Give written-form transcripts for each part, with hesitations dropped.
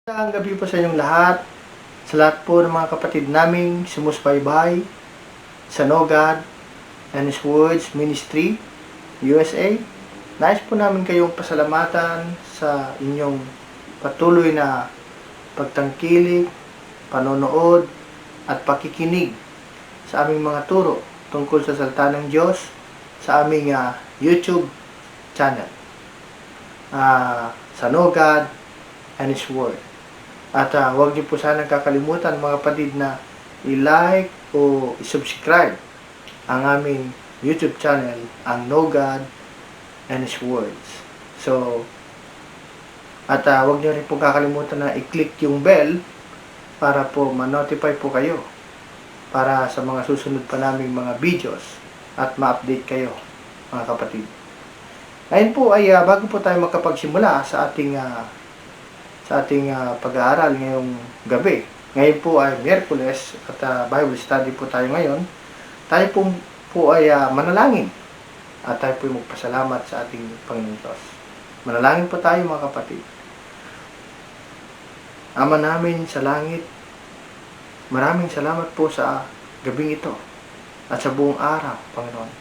Ang gabi po sa inyong lahat, sa lahat po ng mga kapatid naming sumusubaybay sa No God and His Words Ministry, USA. Nais po namin kayong pasalamatan sa inyong patuloy na pagtangkilik, panonood, at pakikinig sa aming mga turo tungkol sa salita ng Diyos sa aming YouTube channel. Sa No God and His Word. At huwag niyo po sana kakalimutan mga kapatid na i-like o i-subscribe ang aming YouTube channel, ang No God and His Words. So, at huwag niyo rin po kakalimutan na i-click yung bell para po ma-notify po kayo para sa mga susunod pa naming mga videos at ma-update kayo mga kapatid. Ngayon po ay bago po tayo makapagsimula sa ating pag-aaral ngayong gabi. Ngayon po ay Miyerkules at Bible study po tayo ngayon. Tayo po ay manalangin at tayo po ay magpasalamat sa ating Panginoon Diyos. Manalangin po tayo mga kapatid. Ama namin sa langit, maraming salamat po sa gabing ito at sa buong araw, Panginoon,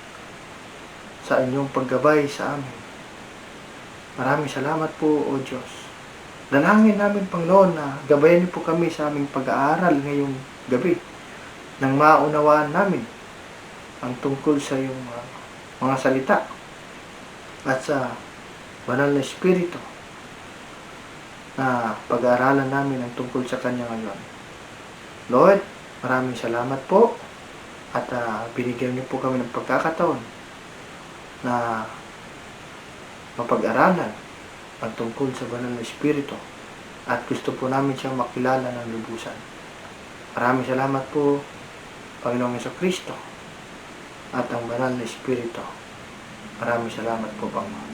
sa inyong paggabay sa amin. Maraming salamat po, O Diyos. Dalangin namin, Panginoon, na gabayan niyo po kami sa aming pag-aaral ngayong gabi nang maunawaan namin ang tungkol sa iyong mga salita at sa banal na Espiritu na pag-aaralan namin ang tungkol sa Kanya ngayon. Lord, maraming salamat po at binigyan niyo po kami ng pagkakataon na mapag-aralan ang tungkol sa banal na Espiritu at gusto po namin siyang makilala ng lubusan. Maraming salamat po, Panginoong Jesucristo at ang banal na Espiritu. Maraming salamat po, Panginoon.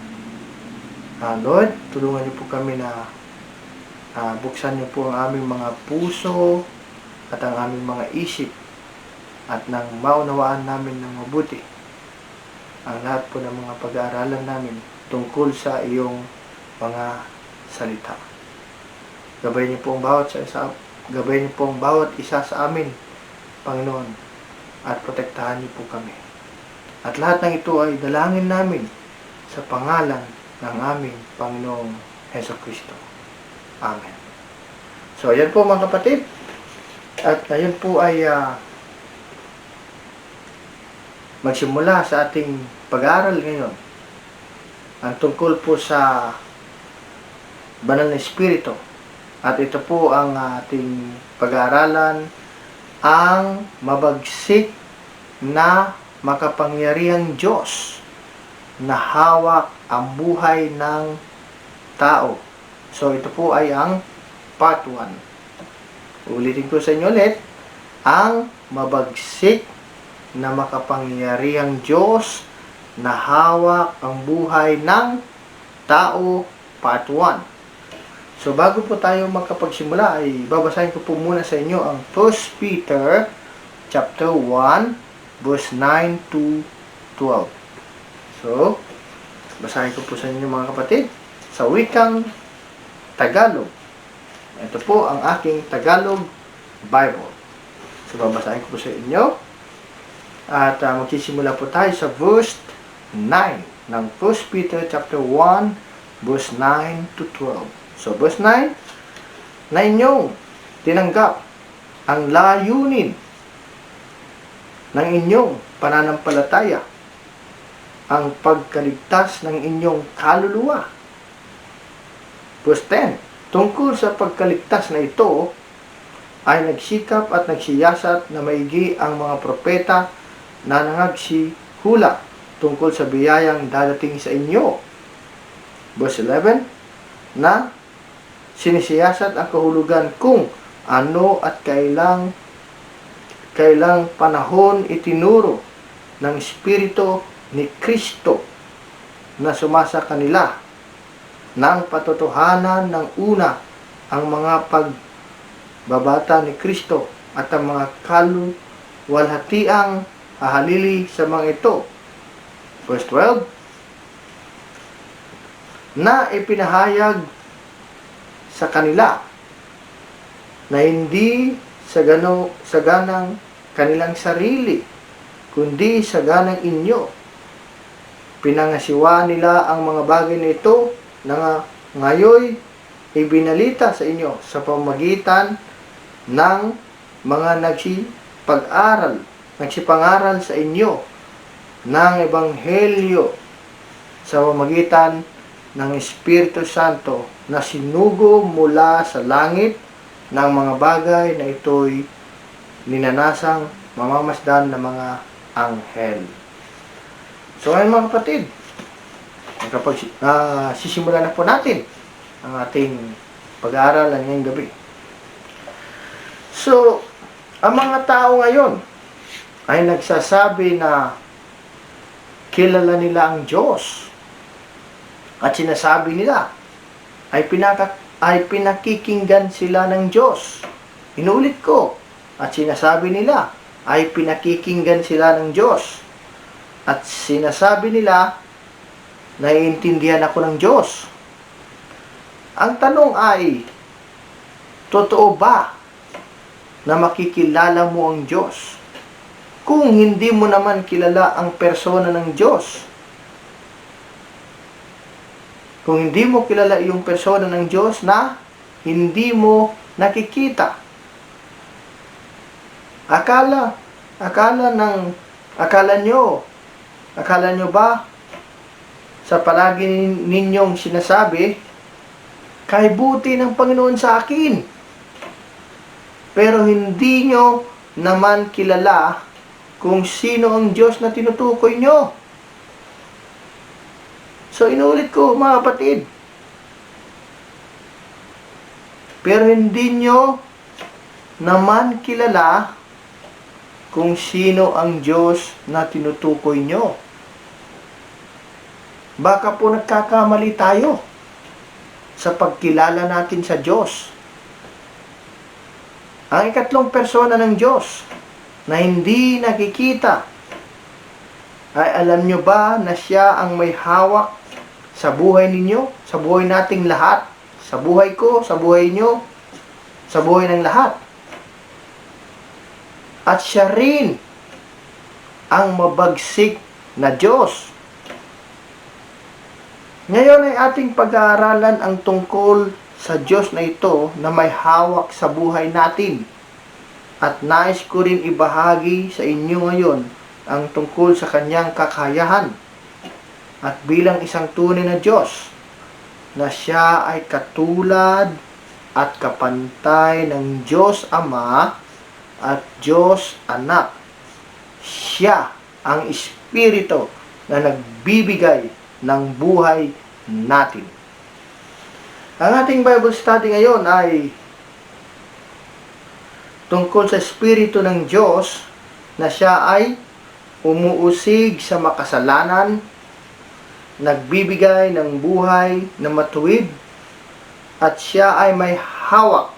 Lord, tulungan niyo po kami na buksan niyo po ang aming mga puso at ang aming mga isip at nang maunawaan namin ng mabuti ang lahat po ng mga pag-aaralan namin tungkol sa iyong mga salita. Gabayan niyo po ang bawat isa sa amin, Panginoon, at protektahan niyo po kami. At lahat ng ito ay dalangin namin sa pangalan ng aming Panginoong Jesucristo. Amen. So, ayan po mga kapatid. At ayan po ay magsimula sa ating pag-aaral ngayon. Ang tungkol po sa banal na Espiritu. At ito po ang ating pag-aaralan, ang mabagsik na makapangyarihang Diyos na hawak ang buhay ng tao. So ito po ay ang part 1. Ulitin ko sa inyo ulit, ang mabagsik na makapangyarihang Diyos na hawak ang buhay ng tao, part 1. So, bago po tayo magkapagsimula, ay babasahin ko po muna sa inyo ang 1 Peter chapter 1, verse 9 to 12. So, basahin ko po sa inyo mga kapatid, sa wikang Tagalog. Ito po ang aking Tagalog Bible. So, babasahin ko po sa inyo. At magsisimula po tayo sa verse 9 ng 1 Peter chapter 1, verse 9 to 12. So, verse 9, na inyong tinanggap ang layunin ng inyong pananampalataya, ang pagkaligtas ng inyong kaluluwa. Verse 10, tungkol sa pagkaligtas na ito, ay nagsikap at nagsiyasat na maigi ang mga propeta na nangagsihula tungkol sa biyayang dadating sa inyo. Verse 11, na sinisiyasat ang kahulugan kung ano at kailang panahon itinuro ng Espiritu ni Kristo na sumasa kanila ng patotohanan ng una ang mga pagbabata ni Kristo at ang mga kaluwalhatiang hahalili sa mga ito. Verse 12, na ipinahayag sa kanila na hindi sa ganang kanilang sarili, kundi sa ganang inyo. Pinangasiwa nila ang mga bagay na ito na ngayoy ibinalita sa inyo sa pamagitan ng mga nagsipangaral sa inyo ng Ebanghelyo sa pamagitan ng Espiritu Santo na sinugo mula sa langit ng mga bagay na ito'y ninanasang mamamasdan ng mga anghel. So ngayon mga kapatid, sisimulan na po natin ang ating pag-aaralan ngayong gabi. So, ang mga tao ngayon ay nagsasabi na kilala nila ang Diyos. At sinasabi nila ay pinakikinggan sila ng Diyos. Inulit ko. At sinasabi nila ay pinakikinggan sila ng Diyos. At sinasabi nila naiintindihan ako ng Diyos. Ang tanong ay, totoo ba na makikilala mo ang Diyos kung hindi mo naman kilala ang persona ng Diyos? Kung hindi mo kilala yung persona ng Diyos na hindi mo nakikita. Akala nyo ba sa palagi ninyong sinasabi, kay buti ng Panginoon sa akin. Pero hindi nyo naman kilala kung sino ang Diyos na tinutukoy nyo. So, inulit ko mga kapatid. Pero hindi nyo naman kilala kung sino ang Diyos na tinutukoy nyo. Baka po nagkakamali tayo sa pagkilala natin sa Diyos. Ang ikatlong persona ng Diyos na hindi nakikita, ay alam nyo ba na siya ang may hawak sa buhay ninyo, sa buhay nating lahat, sa buhay ko, sa buhay nyo, sa buhay ng lahat. At siya rin ang mabagsik na Diyos. Ngayon ay ating pag-aaralan ang tungkol sa Diyos na ito na may hawak sa buhay natin. At nais ko rin ibahagi sa inyo ngayon ang tungkol sa kanyang kakayahan. At bilang isang tunay na Diyos, na siya ay katulad at kapantay ng Diyos Ama at Diyos Anak. Siya ang Espiritu na nagbibigay ng buhay natin. Ang ating Bible study ngayon ay tungkol sa Espiritu ng Diyos na siya ay umuusig sa makasalanan, nagbibigay ng buhay na matuwid, at siya ay may hawak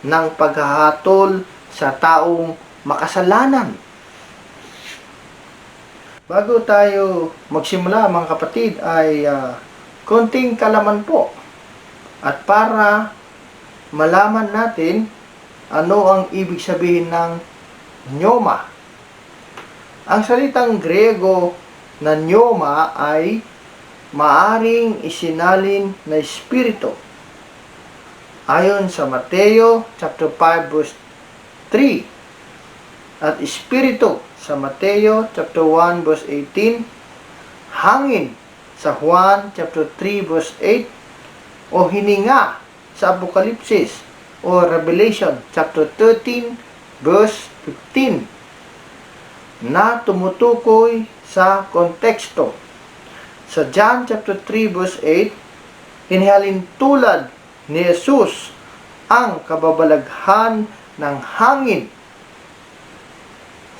ng paghahatol sa taong makasalanan. Bago tayo magsimula mga kapatid ay konting kalaman po. At para malaman natin ano ang ibig sabihin ng pneuma. Ang salitang Grego na pneuma ay maaring isinalin na espiritu. Ayon sa Mateo chapter 5 verse 3 at espiritu sa Mateo chapter 1 verse 18, hangin sa Juan chapter 3 verse 8, o hininga sa Apokalipsis o Revelation chapter 13 verse 15 na tumutukoy sa konteksto. Sa John chapter 3 verse 8, inihalin tulad ni Jesus ang kababalaghan ng hangin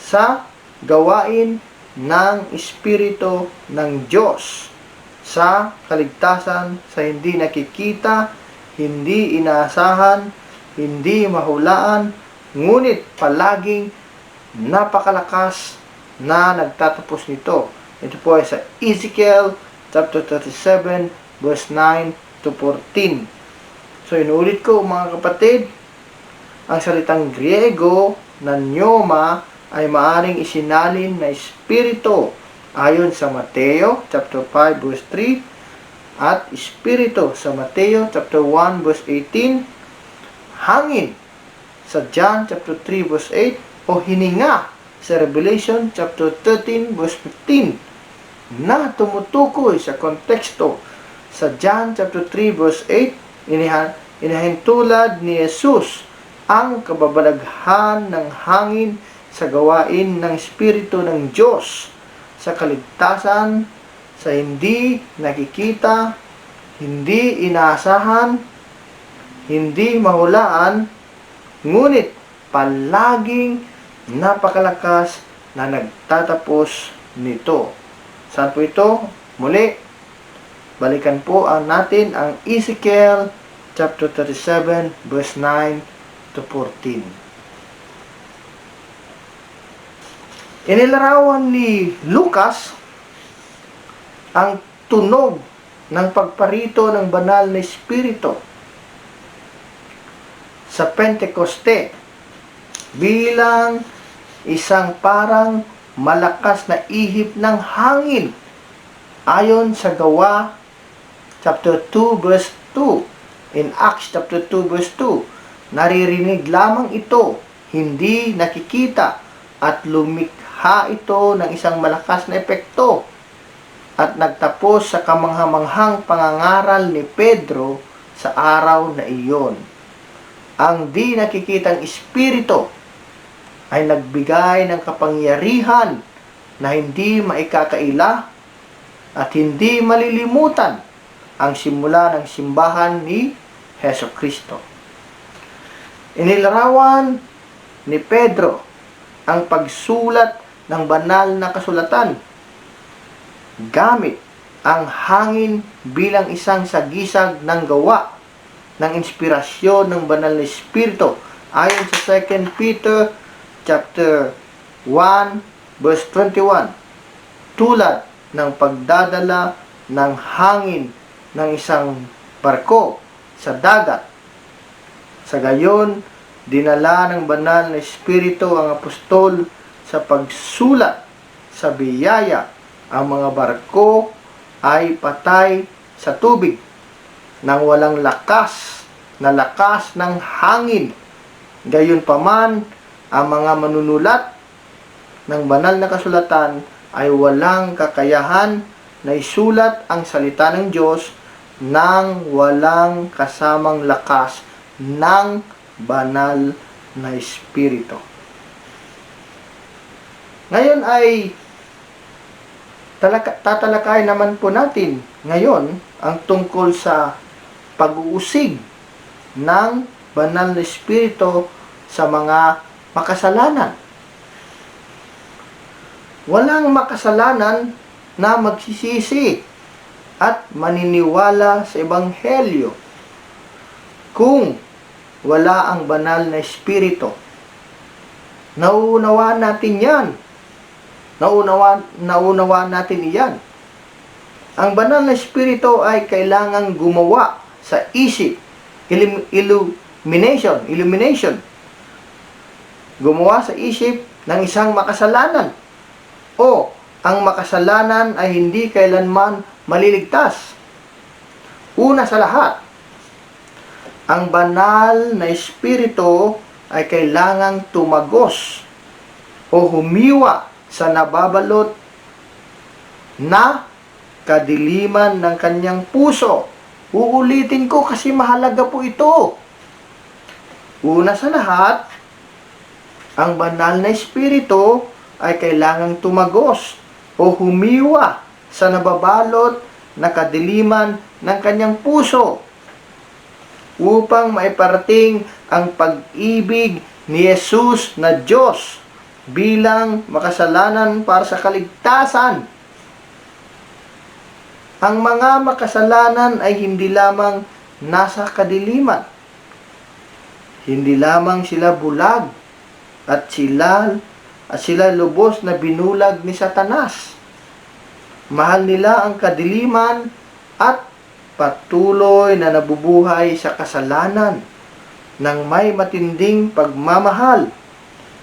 sa gawain ng Espiritu ng Diyos sa kaligtasan sa hindi nakikita, hindi inaasahan, hindi mahulaan, ngunit palaging napakalakas na nagtatapos nito. Ito po ay sa Ezekiel chapter 37 verse 9 to 14. So inulit ko mga kapatid, Ang salitang Griego na pneuma ay maaring isinalin na espiritu ayon sa Mateo chapter 5 verse 3 at espiritu sa Mateo chapter 1 verse 18, hangin sa John chapter 3 verse 8 o hininga sa Revelation chapter 13 verse 15 na tumutukoy sa konteksto sa John chapter 3 verse 8. Inahintulad ni Jesus ang kababalaghan ng hangin sa gawain ng Espiritu ng Diyos sa kaligtasan sa hindi nakikita, hindi inaasahan, hindi mahulaan, ngunit palaging napakalakas na nagtatapos nito. Saan po ito? Muli, balikan po natin ang Ezekiel chapter 37 verse 9 to 14. Inilarawan ni Lucas ang tunog ng pagparito ng banal na espiritu sa Pentecoste bilang isang parang malakas na ihip ng hangin ayon sa Gawa chapter 2 verse 2. In Acts chapter 2 verse 2, naririnig lamang ito, hindi nakikita, at lumikha ito ng isang malakas na epekto at nagtapos sa kamanghamanghang pangangaral ni Pedro sa araw na iyon. Ang di nakikitang espiritu ay nagbigay ng kapangyarihan na hindi maikakaila at hindi malilimutan ang simula ng simbahan ni Hesus Kristo. Inilarawan ni Pedro ang pagsulat ng banal na kasulatan gamit ang hangin bilang isang sagisag ng gawa ng inspirasyon ng banal na espiritu ayon sa 2 Peter chapter 1 verse 21, tulad ng pagdadala ng hangin ng isang barko sa dagat. Sa gayon, dinala ng banal na espiritu ang apostol sa pagsulat sa biyaya. Ang mga barko ay patay sa tubig nang walang lakas ng hangin. Gayunpaman, ang mga manunulat ng banal na kasulatan ay walang kakayahan na isulat ang salita ng Diyos nang walang kasamang lakas ng banal na espiritu. Ngayon ay tatalakay naman po natin ngayon ang tungkol sa pag-uusig ng banal na espiritu sa mga makasalanan. Walang makasalanan na magsisisi at maniniwala sa Ebanghelyo kung wala ang banal na espiritu. Nauunawaan natin yan. Naunawaan natin iyan. Ang banal na espiritu ay kailangang gumawa sa isip. Illumination. Gumawa sa isip ng isang makasalanan. O ang makasalanan ay hindi kailanman maliligtas. Una sa lahat, ang banal na espiritu ay kailangang tumagos o humiwa sa nababalot na kadiliman ng kanyang puso. Uulitin ko kasi mahalaga po ito. Una sa lahat, ang banal na espiritu ay kailangang tumagos o humiwa sa nababalot na kadiliman ng kanyang puso upang maiparating ang pag-ibig ni Jesus na Diyos bilang makasalanan para sa kaligtasan. Ang mga makasalanan ay hindi lamang nasa kadiliman. Hindi lamang sila bulag at sila lubos na binulag ni Satanas. Mahal nila ang kadiliman at patuloy na nabubuhay sa kasalanan. ng may matinding pagmamahal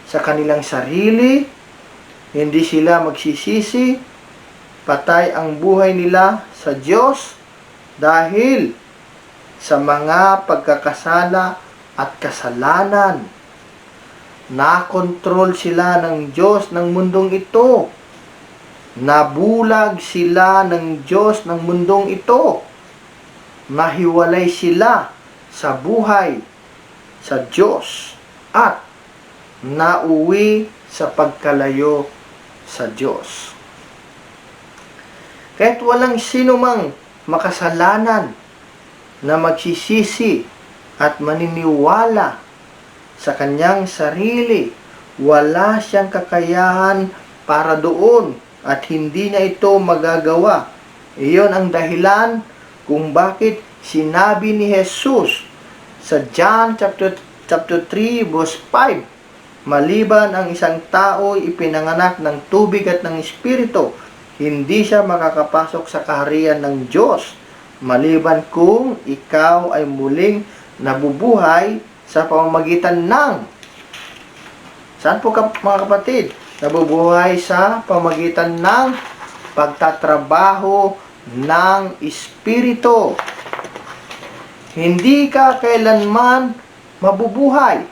sa kanilang sarili. Hindi sila magsisisi. Patay ang buhay nila sa Diyos dahil sa mga pagkakasala at kasalanan. Nakontrol sila ng Diyos ng mundong ito. Nabulag sila ng Diyos ng mundong ito. Nahiwalay sila sa buhay sa Diyos at nauwi sa pagkalayo sa Diyos. Kahit walang sino mang makasalanan na magsisisi at maniniwala sa kanyang sarili, wala siyang kakayahan para doon at hindi niya ito magagawa. Iyon ang dahilan kung bakit sinabi ni Jesus sa John chapter 3 verse 5, maliban ang isang tao ipinanganak ng tubig at ng Espiritu, hindi siya makakapasok sa kaharian ng Diyos, maliban kung ikaw ay muling nabubuhay sa pamamagitan ng, saan po mga kapatid? Nabubuhay sa pamamagitan ng pagtatrabaho ng Espiritu. Hindi ka kailanman mabubuhay.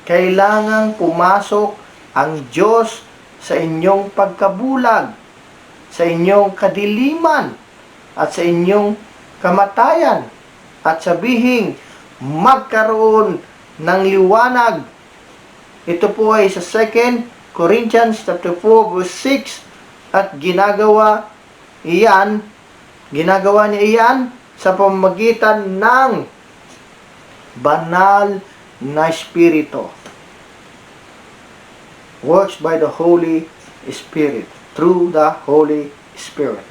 Kailangang pumasok ang Diyos sa inyong pagkabulag, sa inyong kadiliman, at sa inyong kamatayan, at sabihing magkaroon ng liwanag. Ito po ay sa 2 Corinthians chapter 4 verse 6, at ginagawa niya iyan sa pamamagitan ng banal na Espiritu. Works by the Holy Spirit, through the Holy Spirit.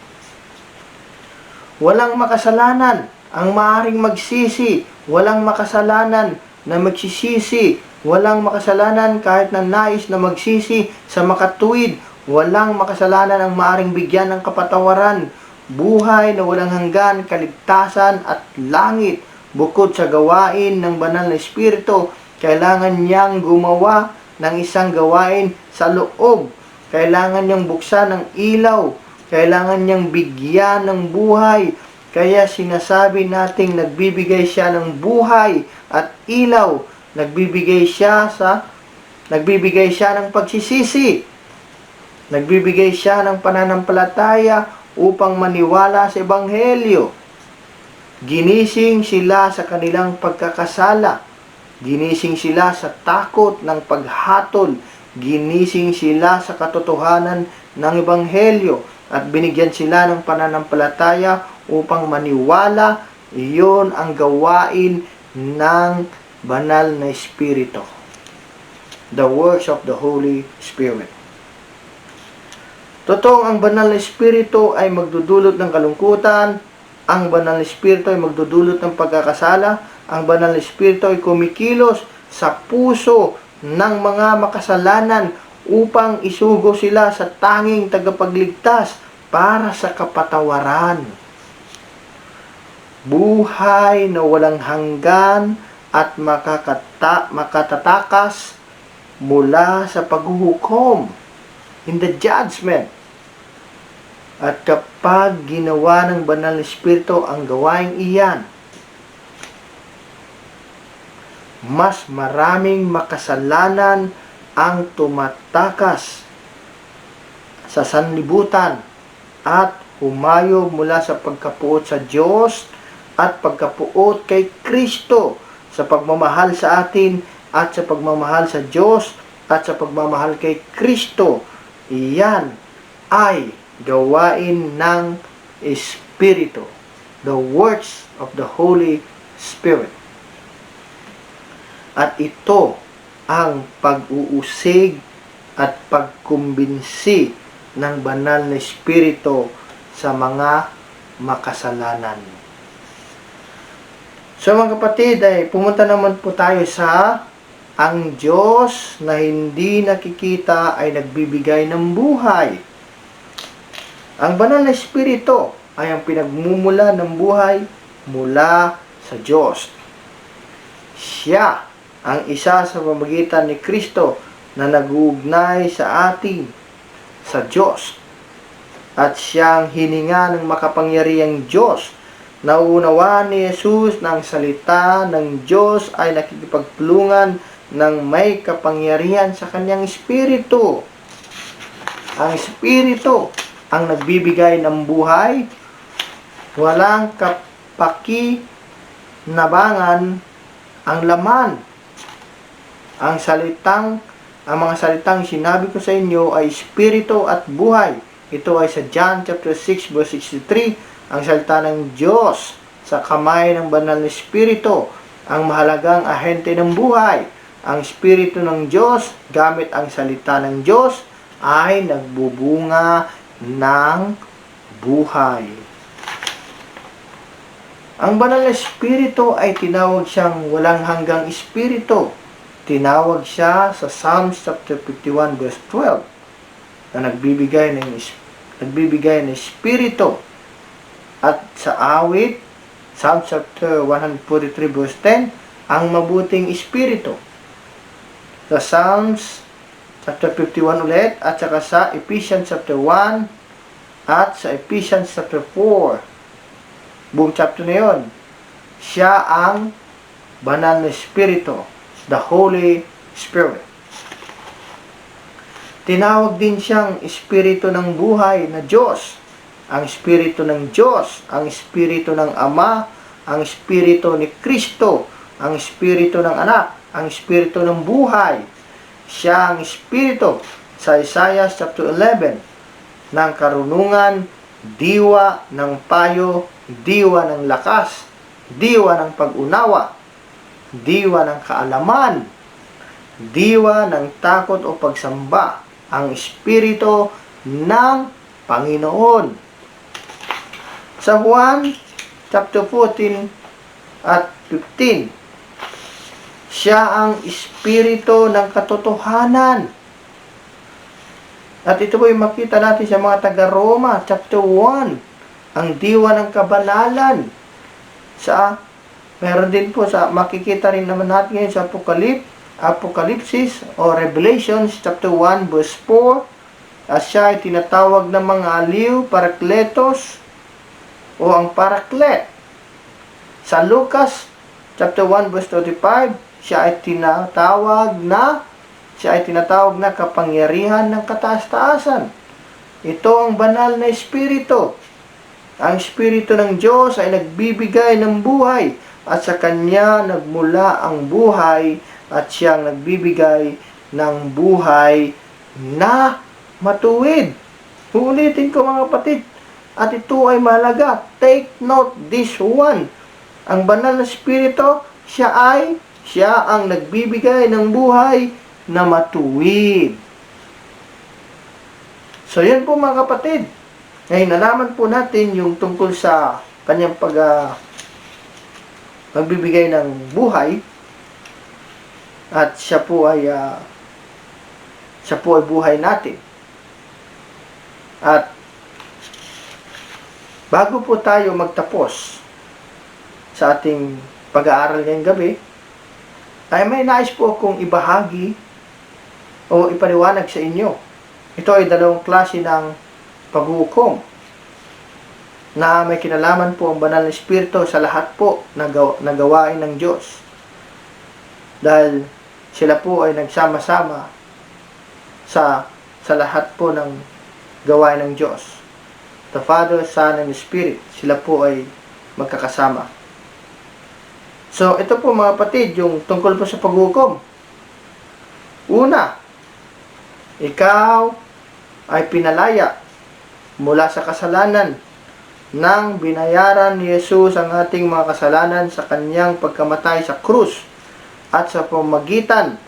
Walang makasalanan ang maaaring magsisi. Walang makasalanan na magsisisi. Walang makasalanan kahit na nais na magsisi sa makatuwid. Walang makasalanan ang maaaring bigyan ng kapatawaran, buhay na walang hanggan, kaligtasan at langit. Bukod sa gawain ng banal na Espiritu, kailangan niyang gumawa ng isang gawain sa loob. Kailangan niyang buksan ng ilaw. Kailangan niyang bigyan ng buhay. Kaya sinasabi nating nagbibigay siya ng buhay at ilaw. Nagbibigay siya ng pagsisisi. Nagbibigay siya ng pananampalataya upang maniwala sa Ebanghelyo. Ginising sila sa kanilang pagkakasala. Ginising sila sa takot ng paghatol. Ginising sila sa katotohanan ng Ebanghelyo. At binigyan sila ng pananampalataya upang maniwala. Iyon ang gawain ng banal na Espiritu. The works of the Holy Spirit. Totoong ang banal na Espiritu ay magdudulot ng kalungkutan. Ang banal na Espiritu ay magdudulot ng pagkakasala. Ang banal na Espiritu ay kumikilos sa puso ng mga makasalanan upang isugo sila sa tanging tagapagligtas para sa kapatawaran. Buhay na walang hanggan at makatatakas mula sa paghuhukom, in the judgment. At kapag ginawa ng banal na Espiritu ang gawaing iyan, mas maraming makasalanan ang tumatakas sa sanlibutan at humayo mula sa pagkapuot sa Diyos at pagkapuot kay Kristo, sa pagmamahal sa atin at sa pagmamahal sa Diyos at sa pagmamahal kay Kristo. Iyan ay gawain ng Espiritu, the works of the Holy Spirit. At ito ang pag-uusig at pagkumbinsi ng banal na Espiritu sa mga makasalanan. So mga kapatid, ay pumunta naman po tayo sa ang Diyos na hindi nakikita ay nagbibigay ng buhay. Ang banal na Espiritu ay ang pinagmumula ng buhay mula sa Diyos. Siya ang isa sa pamamagitan ni Kristo na nag-uugnay sa atin sa Diyos. At siyang hininga ng makapangyarihang Diyos. Nauunawaan ni Jesus na ang salita ng Diyos ay nakikipagtulungan ng may kapangyarihan sa kanyang Espiritu. Ang Espiritu ang nagbibigay ng buhay, walang kapakinabangan ang laman. Ang mga salitang sinabi ko sa inyo ay Espiritu at buhay. Ito ay sa John chapter 6 verse 63, ang salita ng Diyos sa kamay ng banal na Espiritu, ang mahalagang ahente ng buhay. Ang Espiritu ng Diyos, gamit ang salita ng Diyos, ay nagbubunga ng buhay. Ang banal na Espiritu ay tinawag siyang walang hanggang Espiritu. Tinawag siya sa Psalms chapter 51 verse 12 na nagbibigay ng Espiritu. At sa awit, Psalms chapter 143 verse 10, ang mabuting Espiritu. Sa Psalms chapter 51 ulit, at saka sa Ephesians chapter 1 at sa Ephesians chapter 4. Buong chapter na yun. Siya ang banal na Espiritu, the Holy Spirit. Tinawag din siyang Espiritu ng buhay na Diyos. Ang Espiritu ng Diyos, ang Espiritu ng Ama, ang Espiritu ni Kristo, ang Espiritu ng Anak, ang Espiritu ng buhay. Siya ang Espiritu sa Isaiah chapter 11 ng karunungan, diwa ng payo, diwa ng lakas, diwa ng pag-unawa, diwa ng kaalaman, diwa ng takot o pagsamba, ang Espiritu ng Panginoon. Sa Juan chapter 14 at 15, siya ang Espiritu ng katotohanan. At ito po yung makita natin sa mga taga-Roma, chapter 1, ang diwa ng kabanalan. Meron din po makikita rin naman natin ngayon sa Apocalypse o Revelations, chapter 1, verse 4, at siya ay tinatawag ng mga aliw, Parakletos, o ang Paraklet. Sa Lucas, chapter 1, verse 35, siya ay tinatawag na kapangyarihan ng kataas-taasan. Ito ang banal na Espiritu. Ang Espiritu ng Diyos ay nagbibigay ng buhay at sa Kanya nagmula ang buhay at siyang nagbibigay ng buhay na matuwid. Uulitin ko mga kapatid, at ito ay mahalaga. Take note this one. Ang banal na Espiritu, siya ang nagbibigay ng buhay na matuwid. So, yan po mga kapatid. Ngayon, nalaman po natin yung tungkol sa kanyang magbibigay ng buhay. At siya po ay buhay natin. At bago po tayo magtapos sa ating pag-aaral ngayong gabi, ay may nais po akong ibahagi o ipaliwanag sa inyo. Ito ay dalawang klase ng paghukom na may kinalaman po ang banal na Espiritu sa lahat po na gawain ng Diyos. Dahil sila po ay nagsama-sama sa lahat po ng gawain ng Diyos. The Father, Son, and Spirit, sila po ay magkakasama. So, ito po mga kapatid, yung tungkol po sa paghukom. Una, ikaw ay pinalaya mula sa kasalanan nang binayaran ni Jesus ang ating mga kasalanan sa kanyang pagkamatay sa krus at sa pamamagitan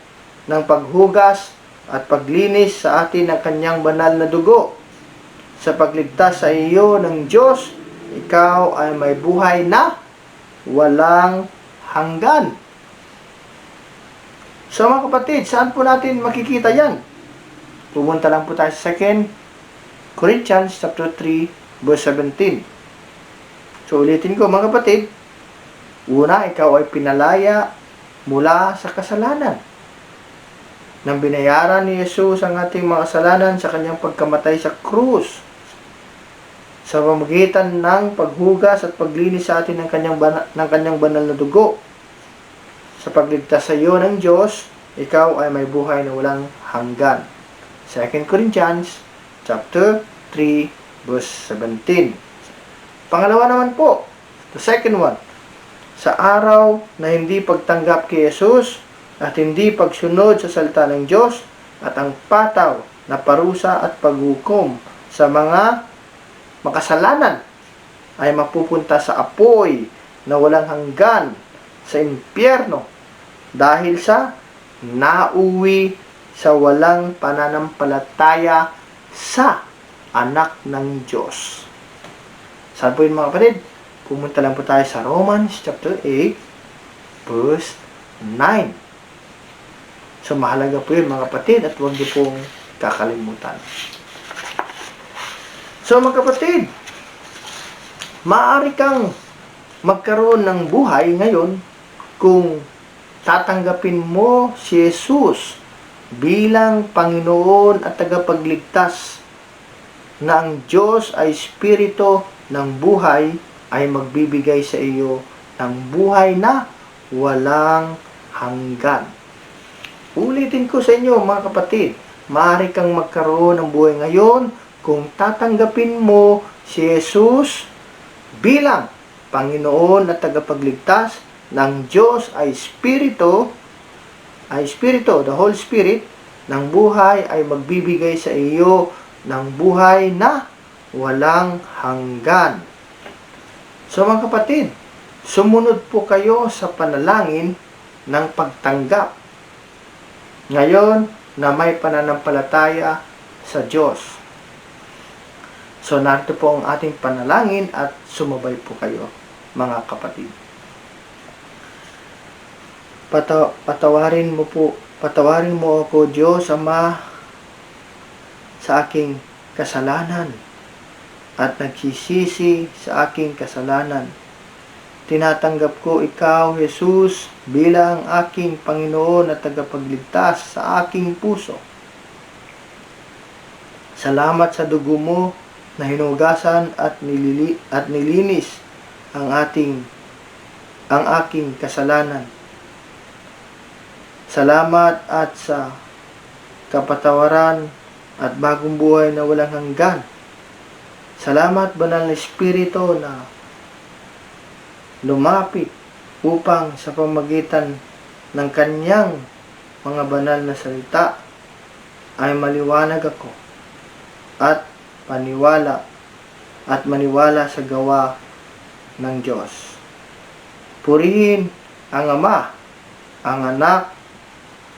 ng paghugas at paglinis sa atin ng kanyang banal na dugo. Sa pagligtas sa iyo ng Diyos, ikaw ay may buhay na walang hanggan. So mga kapatid, saan po natin makikita yan? Pumunta lang po tayo sa 2 Corinthians chapter 3 verse 17. So ulitin ko mga kapatid, una, ikaw ay pinalaya mula sa kasalanan. Nang binayaran ni Jesus ang ating mga kasalanan sa kanyang pagkamatay sa krus, sa pamamagitan ng paghugas at paglinis sa atin ng kanyang banal na dugo. Sa pagligtas sa iyo ng Diyos, ikaw ay may buhay na walang hanggan. 2 Corinthians chapter 3 verse 17. Pangalawa naman po, the second one, sa araw na hindi pagtanggap kay Jesus at hindi pagsunod sa salita ng Diyos at ang pataw na parusa at paghukom sa mga makasalanan ay mapupunta sa apoy na walang hanggan sa impyerno dahil sa nauwi sa walang pananampalataya sa anak ng Diyos. Saan po yun mga kapatid? Pumunta lang po tayo sa Romans chapter 8 verse 9. So mahalaga po yun mga kapatid at huwag niyo pong kakalimutan. So mga kapatid, maaari kang magkaroon ng buhay ngayon kung tatanggapin mo si Jesus bilang Panginoon at tagapagligtas, na ang Diyos ay Espiritu ng buhay ay magbibigay sa iyo ng buhay na walang hanggan. Ulitin ko sa inyo mga kapatid, maaari kang magkaroon ng buhay ngayon kung tatanggapin mo si Jesus bilang Panginoon at tagapagligtas, ng Diyos ay Espiritu, the Holy Spirit ng buhay ay magbibigay sa iyo ng buhay na walang hanggan. So mga kapatid, sumunod po kayo sa panalangin ng pagtanggap ngayon na may pananampalataya sa Diyos. So narito po ang ating panalangin at sumabay po kayo mga kapatid. Patawarin mo ako, Diyos Ama, sa aking kasalanan at nagsisisi sa aking kasalanan. Tinatanggap ko ikaw, Jesus, bilang aking Panginoon at tagapagligtas sa aking puso. Salamat sa dugo mo na hinugasan at nilinis ang aking kasalanan. Salamat at sa kapatawaran at bagong buhay na walang hanggan. Salamat, Banal na Espiritu, na lumapit upang sa pamamagitan ng kanyang mga banal na salita ay maliwanag ako at maniwala sa gawa ng Diyos. Purihin ang Ama, ang Anak,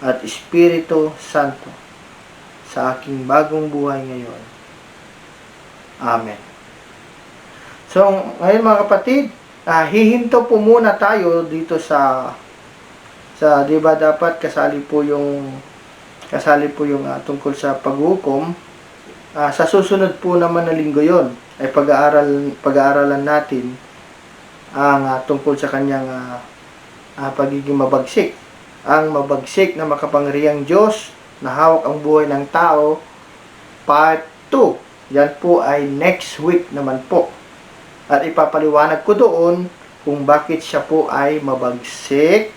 at Espiritu Santo sa aking bagong buhay ngayon. Amen. So, ngayon mga kapatid, hihinto po muna tayo dito sa di ba dapat kasali po yung tungkol sa paghukom. Sa susunod po naman na linggo yon ay pag-aaralan natin ang tungkol sa kanyang pagiging mabagsik. Ang mabagsik na makapangyarihang Diyos na hawak ang buhay ng tao, part 2. Yan po ay next week naman po. At ipapaliwanag ko doon kung bakit siya po ay mabagsik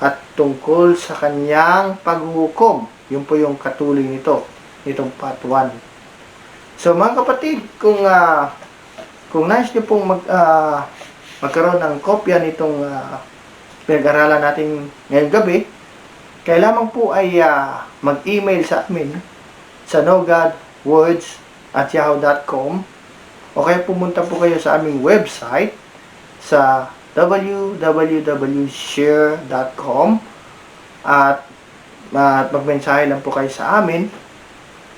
at tungkol sa kanyang paghukom. Yun po yung katuloy nitong part 1. So mga kapatid, kung nais nyo pong magkaroon ng kopya nitong pinag-aralan natin ngayong gabi, kailangan po ay mag-email sa amin sa nogodwords@yahoo.com o kaya pumunta po kayo sa aming website sa www.share.com at magmensahe lang po kayo sa amin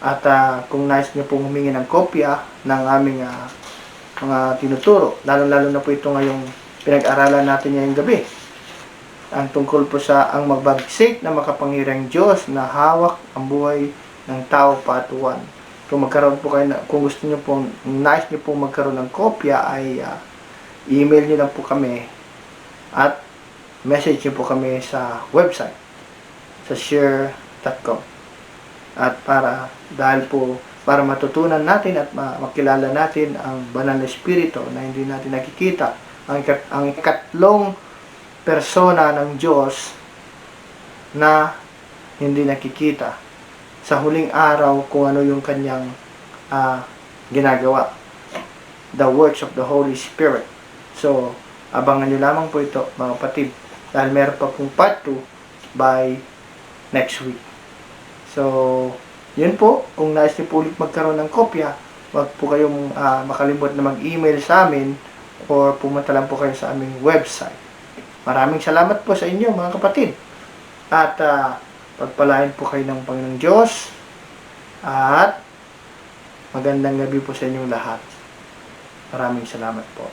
at kung nais nyo pong humingi ng kopya ng aming mga tinuturo, lalo na po ito ngayong pinag-aralan natin ngayong gabi. Ang tungkol po sa ang magbagsik na makapangyarihang Diyos na hawak ang buhay ng tao, part 1. Kung magkaroon po kayo kung gusto niyo pong nais niyo pong magkaroon ng kopya ay email niyo lang po kami at message niyo po kami sa website, sa share.com. At para matutunan natin at makilala natin ang banal na espiritu na hindi natin nakikita, ang ikatlong persona ng Diyos na hindi nakikita. Sa huling araw, kung ano yung kanyang ginagawa. The works of the Holy Spirit. So, abangan nyo lamang po ito, mga kapatid. Dahil meron pa pong part 2 by next week. So, yun po. Kung nais niyo po ulit magkaroon ng kopya, wag po kayong makalimot na mag-email sa amin or pumunta lang po kayo sa aming website. Maraming salamat po sa inyo, mga kapatid. At pagpalain po kayo ng Panginoong Diyos. At magandang gabi po sa inyong lahat. Maraming salamat po.